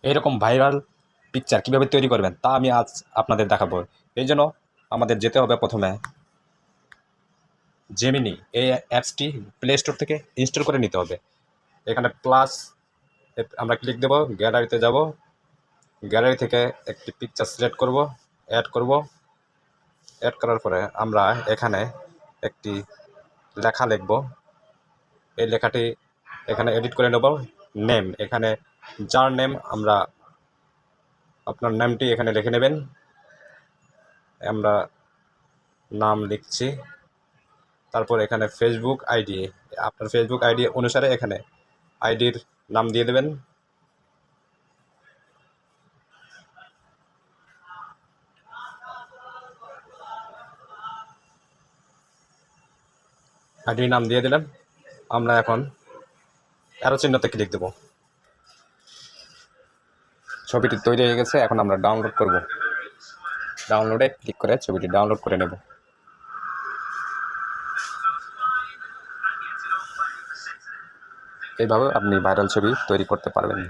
এইরকম viral picture কীভাবে তৈরি করবেন তা আমি আজ আপনাদের দেখাবো। এই জন্য আমাদের যেতে হবে প্রথমে জেমিনি, এই অ্যাপসটি প্লে স্টোর থেকে ইনস্টল করে নিতে হবে। এখানে প্লাস আমরা ক্লিক দেব, গ্যালারিতে যাব, গ্যালারি থেকে একটি পিকচার সিলেক্ট করব, অ্যাড করব। অ্যাড করার পরে আমরা এখানে একটি লেখা লিখব। এই লেখাটি এখানে এডিট করে নেব। নেম, এখানে যার নেম আমরা আপনার নামটি এখানে লিখে নেবেন। আমরা নাম লিখছি। তারপর এখানে ফেসবুক আইডি, আপনার ফেসবুক আইডি অনুসারে এখানে আইডির নাম দিয়ে দেবেন। আইডির নাম দিয়ে দিলাম। আমরা এখন অ্যারো চিহ্নতে ক্লিক দেব। ছবিটি তৈরি হয়ে গেছে, এখন আমরা ডাউনলোড করব। ডাউনলোডে ক্লিক করে ছবিটি ডাউনলোড করে নেব। এইভাবে আপনি ভাইরাল ছবি তৈরি করতে পারবেন।